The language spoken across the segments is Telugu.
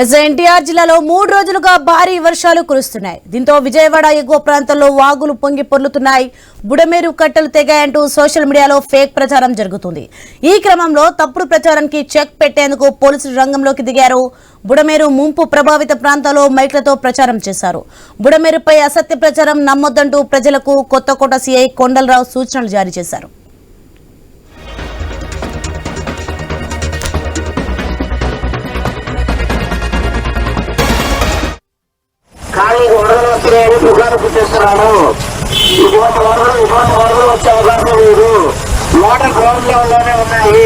ఎన్టీఆర్ జిల్లాలో 3 రోజులుగా భారీ వర్షాలు కురుస్తున్నాయి. దీంతో విజయవాడ ఎగువ ప్రాంతంలో వాగులు పొంగి పొర్లుతున్నాయి. బుడమేరు కట్టలు తెగాయంటూ సోషల్ మీడియాలో ఫేక్ ప్రచారం జరుగుతుంది. ఈ క్రమంలో తప్పుడు ప్రచారానికి చెక్ పెట్టేందుకు పోలీసులు రంగంలోకి దిగారు. బుడమేరు ముంపు ప్రభావిత ప్రాంతాల్లో మైక్లతో ప్రచారం చేశారు. బుడమేరుపై అసత్య ప్రచారం నమ్మొద్దంటూ ప్రజలకు కొత్తకోట సీఐ కొండలరావు సూచనలు జారీ చేశారు. కానీ వరదలు వస్తున్నాయని పుకారు పుట్టిస్తున్నాను. ఇటువంటి వరదలు వచ్చే అవకాశం లేదు. వాటర్ గ్రౌండ్ లెవెల్ లోనే ఉన్నాయి.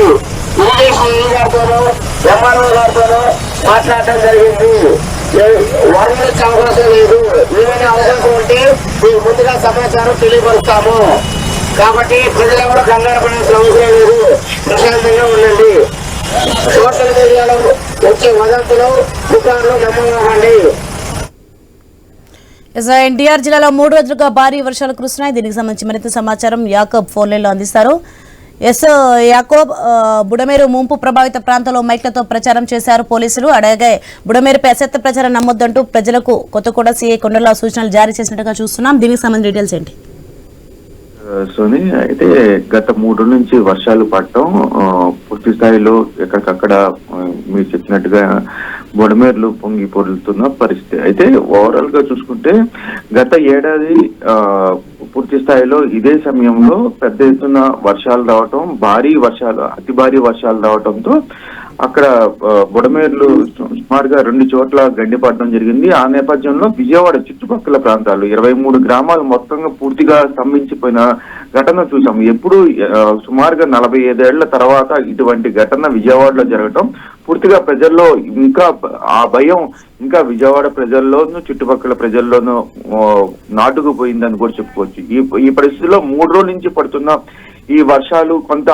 ఇంగ్లీష్ గారితోనూ ఎంఆర్ఓ గారితోనూ మాట్లాడటం జరిగింది. వరదలు వచ్చే అవకాశం లేదు. ఏమైనా అవకాశం ఉంటే మీకు ముందుగా సమాచారం తెలియపరుస్తాము. కాబట్టి ప్రజలెవరూ కంగారు పడాల్సిన అవసరం లేదు. ప్రశాంతంగా ఉండండి. సోషల్ మీడియాలో వచ్చే వదంతులు పుకార్లు నమ్మకండి. ఎన్టీఆర్ జిల్లాలో 3 రోజులుగా భారీ వర్షాలు కురుస్తున్నాయి. దీనికి సంబంధించి మరింత సమాచారం యాకోబ్ ఫోన్ లైన్లో అందిస్తారు. యాకోబ్, బుడమేరు ముంపు ప్రభావిత ప్రాంతాల్లో మైక్లతో ప్రచారం చేశారు పోలీసులు. అలాగే బుడమేరుపై అసత్య ప్రచారం నమ్మొద్దంటూ ప్రజలకు కొత్తకోట సీఐ కొండలరావు సూచనలు జారీ చేసినట్టుగా చూస్తున్నాం. దీనికి సంబంధించిన డీటెయిల్స్ ఏంటి? సోని, అయితే గత 3 రోజుల నుంచి వర్షాలు పడటం పూర్తి స్థాయిలో ఎక్కడికక్కడ మీరు చెప్పినట్టుగా బుడమేర్లు పొంగి పొరులుతున్న పరిస్థితి. అయితే ఓవరాల్ గా చూసుకుంటే గత ఏడాది పూర్తి స్థాయిలో ఇదే సమయంలో పెద్ద ఎత్తున వర్షాలు రావటం, అతి భారీ వర్షాలు రావటంతో అక్కడ బుడమేర్లు సుమారుగా 2 చోట్ల గండిపడడం జరిగింది. ఆ నేపథ్యంలో విజయవాడ చుట్టుపక్కల ప్రాంతాలు 23 గ్రామాలు మొత్తంగా పూర్తిగా స్తంభించిపోయిన ఘటన చూసాము. ఎప్పుడు సుమారుగా 45 ఏళ్ల తర్వాత ఇటువంటి ఘటన విజయవాడలో జరగటం పూర్తిగా ప్రజల్లో ఇంకా ఆ భయం ఇంకా విజయవాడ ప్రజల్లోనూ చుట్టుపక్కల ప్రజల్లోనూ నాటుకుపోయిందని కూడా చెప్పుకోవచ్చు. ఈ పరిస్థితిలో 3 రోజుల నుంచి పడుతున్న ఈ వర్షాలు కొంత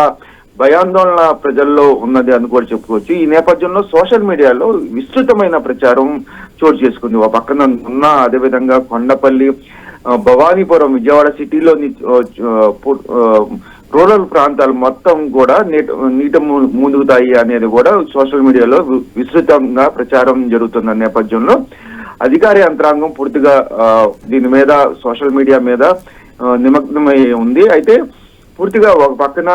భయాందోళన ప్రజల్లో ఉన్నది అని కూడా చెప్పుకోవచ్చు. ఈ నేపథ్యంలో సోషల్ మీడియాలో విస్తృతమైన ప్రచారం చోటు చేసుకుంది. ఒక పక్కన ఉన్న అదేవిధంగా కొండపల్లి, భవానీపురం, విజయవాడ సిటీలోని రూరల్ ప్రాంతాలు మొత్తం కూడా నీట మునుగుతాయి అనేది కూడా సోషల్ మీడియాలో విస్తృతంగా ప్రచారం జరుగుతున్న నేపథ్యంలో అధికార యంత్రాంగం పూర్తిగా దీని మీద సోషల్ మీడియా మీద నిమగ్నమై ఉంది. అయితే పూర్తిగా ఒక పక్కన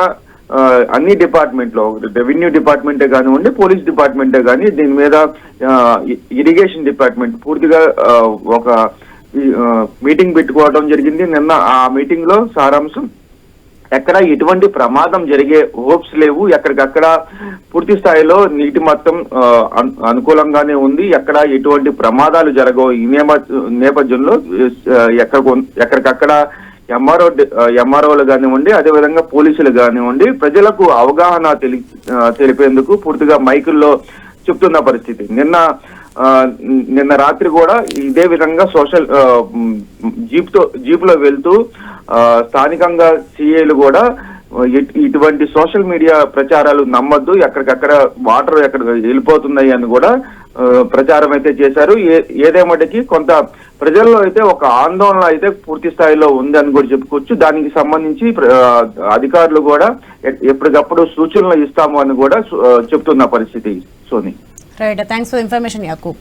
అన్ని డిపార్ట్మెంట్లో, రెవెన్యూ డిపార్ట్మెంటే కానివ్వండి, పోలీస్ డిపార్ట్మెంటే కానీ దీని మీద ఇరిగేషన్ డిపార్ట్మెంట్ పూర్తిగా ఒక మీటింగ్ పెట్టుకోవడం జరిగింది. నిన్న ఆ మీటింగ్ లో సారాంశం ఎక్కడ ఎటువంటి ప్రమాదం జరిగే హోప్స్ లేవు, ఎక్కడికక్కడ పూర్తి స్థాయిలో నీటి మొత్తం అనుకూలంగానే ఉంది, ఎక్కడ ఎటువంటి ప్రమాదాలు జరగవు. ఈ నేపథ్యంలో ఎక్కడికక్కడ ఎంఆర్ఓలు కానివ్వండి, అదేవిధంగా పోలీసులు కానివ్వండి ప్రజలకు అవగాహన తెలిపేందుకు పూర్తిగా మైకుల్లో చెప్తున్న పరిస్థితి. నిన్న రాత్రి కూడా ఇదే విధంగా జీపులో వెళ్తూ స్థానికంగా సిఐలు కూడా ఇటువంటి సోషల్ మీడియా ప్రచారాలు నమ్మద్దు, ఎక్కడికక్కడ వాటర్ ఎక్కడ వెళ్ళిపోతున్నాయి అని కూడా ప్రచారం అయితే చేశారు. ఏదేమటికి కొంత ప్రజల్లో అయితే ఒక ఆందోళన అయితే పూర్తి స్థాయిలో ఉంది అని కూడా చెప్పుకోవచ్చు. దానికి సంబంధించి అధికారులు కూడా ఎప్పటికప్పుడు సూచనలు ఇస్తాము అని కూడా చెప్తున్న పరిస్థితి. Soni, right, thanks for information Yakub.